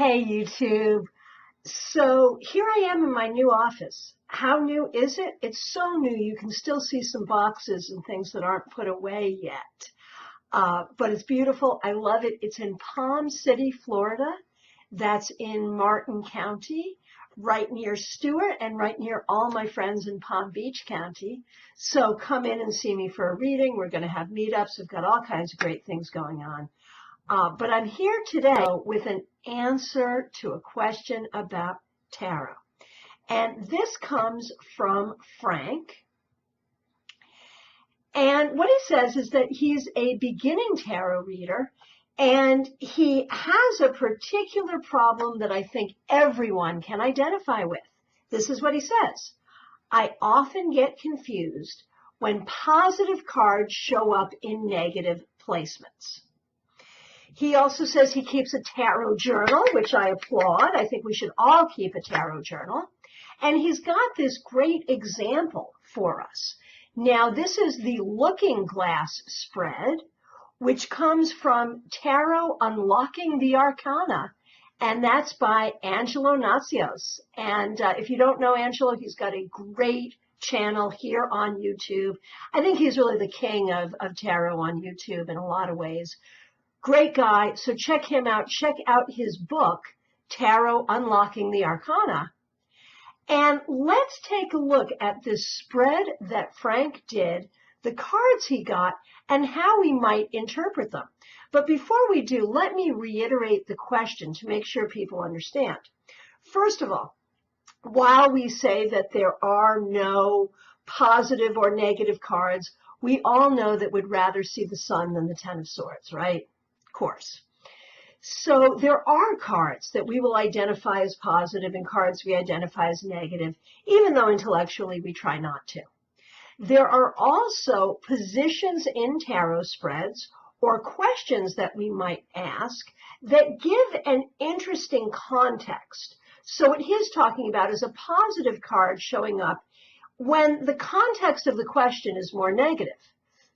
Hey, YouTube. So here I am in my new office. How new is it? It's so new you can still see some boxes and things that aren't put away yet. But it's beautiful. I love it. It's in Palm City, Florida. That's in Martin County, right near Stewart and right near all my friends in Palm Beach County. So come in and see me for a reading. We're going to have meetups. We've got all kinds of great things going on. But I'm here today with an answer to a question about tarot. And this comes from Frank. And what he says is that he's a beginning tarot reader, and he has a particular problem that I think everyone can identify with. This is what he says. I often get confused when positive cards show up in negative placements. He also says he keeps a tarot journal, which I applaud. I think we should all keep a tarot journal. And he's got this great example for us. Now, this is the Looking Glass spread, which comes from Tarot Unlocking the Arcana, and that's by Angelo Natsios. And if you don't know Angelo, he's got a great channel here on YouTube. I think he's really the king of tarot on YouTube in a lot of ways. Great guy, so check him out. Check out his book, Tarot Unlocking the Arcana. And let's take a look at this spread that Frank did, the cards he got, and how we might interpret them. But before we do, let me reiterate the question to make sure people understand. First of all, while we say that there are no positive or negative cards, we all know that we'd rather see the Sun than the Ten of Swords, right? Of course. So there are cards that we will identify as positive and cards we identify as negative, even though intellectually we try not to. There are also positions in tarot spreads or questions that we might ask that give an interesting context. So what he's talking about is a positive card showing up when the context of the question is more negative.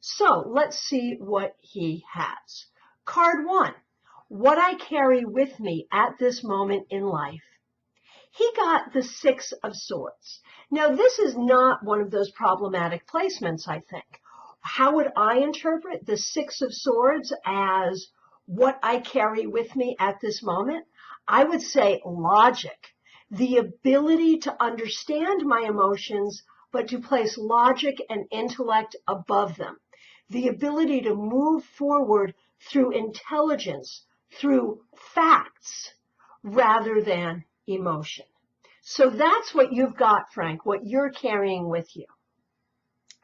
So let's see what he has. Card 1, what I carry with me at this moment in life. He got the Six of Swords. Now, this is not one of those problematic placements, I think. How would I interpret the Six of Swords as what I carry with me at this moment? I would say logic, the ability to understand my emotions, but to place logic and intellect above them, the ability to move forward through intelligence, through facts, rather than emotion. So that's what you've got, Frank, what you're carrying with you.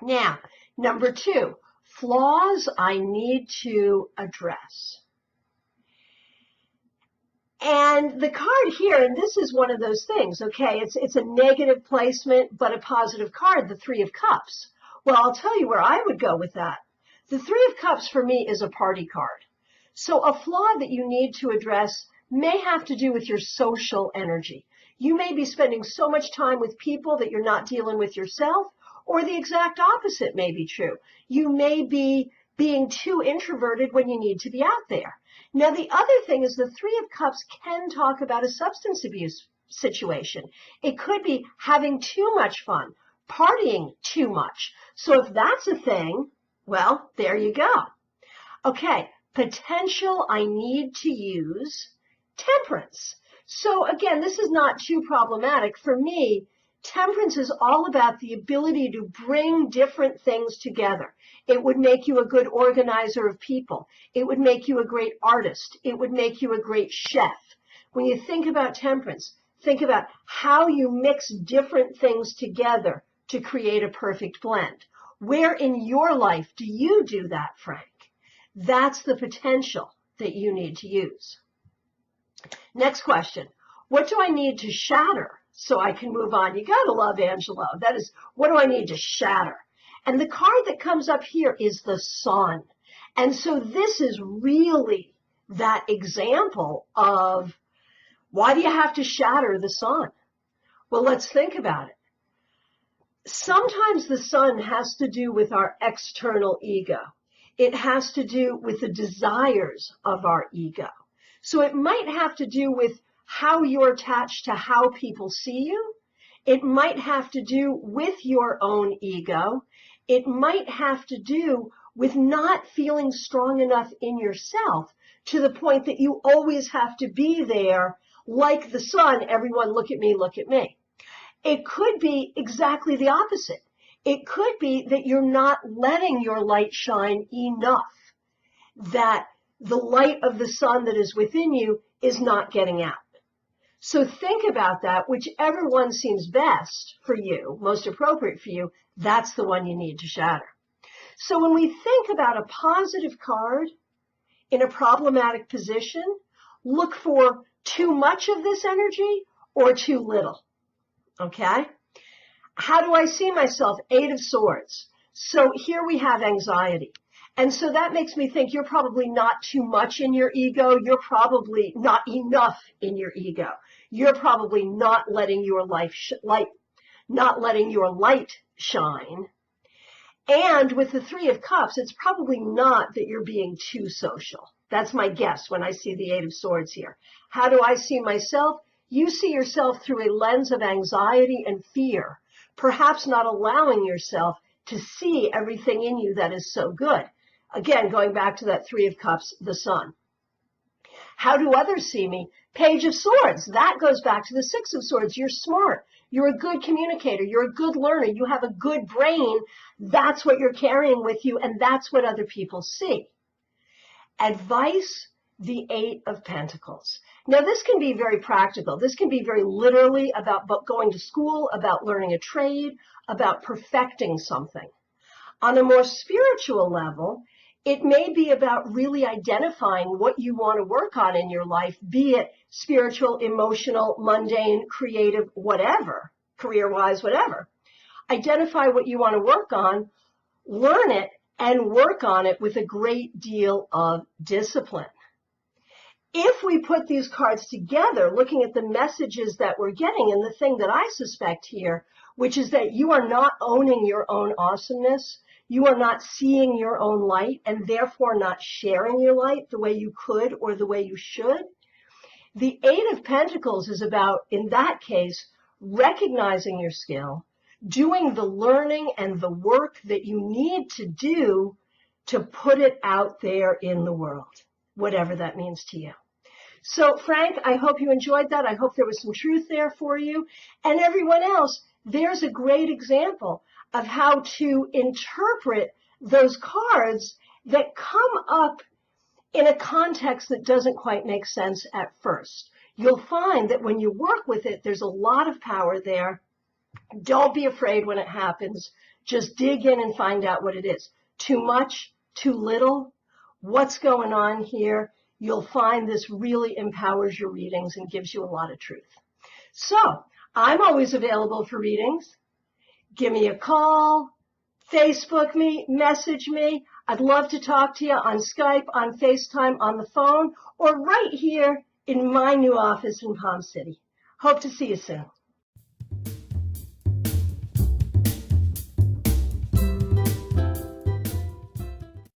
Now, number 2, flaws I need to address. And the card here, and this is one of those things, okay, it's a negative placement, but a positive card, the Three of Cups. Well, I'll tell you where I would go with that. The Three of Cups for me is a party card. So a flaw that you need to address may have to do with your social energy. You may be spending so much time with people that you're not dealing with yourself, or the exact opposite may be true. You may be being too introverted when you need to be out there. Now, the other thing is the Three of Cups can talk about a substance abuse situation. It could be having too much fun, partying too much. So if that's a thing, well, there you go. Okay, potential I need to use, temperance. So again, this is not too problematic. For me, temperance is all about the ability to bring different things together. It would make you a good organizer of people. It would make you a great artist. It would make you a great chef. When you think about temperance, think about how you mix different things together to create a perfect blend. Where in your life do you do that, Frank? That's the potential that you need to use. Next question. What do I need to shatter so I can move on? You got to love Angelo. That is, what do I need to shatter? And the card that comes up here is the Sun. And so this is really that example of why do you have to shatter the Sun? Well, let's think about it. Sometimes the Sun has to do with our external ego. It has to do with the desires of our ego. So it might have to do with how you're attached to how people see you. It might have to do with your own ego. It might have to do with not feeling strong enough in yourself to the point that you always have to be there like the sun, everyone look at me, look at me. It could be exactly the opposite. It could be that you're not letting your light shine enough, that the light of the sun that is within you is not getting out. So think about that. Whichever one seems best for you, most appropriate for you, that's the one you need to shatter. So when we think about a positive card in a problematic position, look for too much of this energy or too little. Okay? How do I see myself? 8 of Swords. So here we have anxiety. And so that makes me think you're probably not too much in your ego. You're probably not enough in your ego. You're probably not letting your light shine. And with the 3 of Cups, it's probably not that you're being too social. That's my guess when I see the 8 of Swords here. How do I see myself? You see yourself through a lens of anxiety and fear, perhaps not allowing yourself to see everything in you that is so good. Again, going back to that 3 of Cups, the sun. How do others see me? Page of Swords. That goes back to the 6 of Swords. You're smart. You're a good communicator. You're a good learner. You have a good brain. That's what you're carrying with you, and that's what other people see. Advice, the 8 of Pentacles. Now, this can be very practical. This can be very literally about going to school, about learning a trade, about perfecting something. On a more spiritual level, it may be about really identifying what you want to work on in your life, be it spiritual, emotional, mundane, creative, whatever, career-wise, whatever. Identify what you want to work on, learn it, and work on it with a great deal of discipline. If we put these cards together, looking at the messages that we're getting, and the thing that I suspect here, which is that you are not owning your own awesomeness, you are not seeing your own light, and therefore not sharing your light the way you could or the way you should. The 8 of Pentacles is about, in that case, recognizing your skill, doing the learning and the work that you need to do to put it out there in the world, whatever that means to you. So, Frank, I hope you enjoyed that. I hope there was some truth there for you. And everyone else, there's a great example of how to interpret those cards that come up in a context that doesn't quite make sense at first. You'll find that when you work with it, there's a lot of power there. Don't be afraid when it happens. Just dig in and find out what it is. Too much, too little, what's going on here? You'll find this really empowers your readings and gives you a lot of truth. So, I'm always available for readings. Give me a call, Facebook me, message me. I'd love to talk to you on Skype, on FaceTime, on the phone, or right here in my new office in Palm City. Hope to see you soon.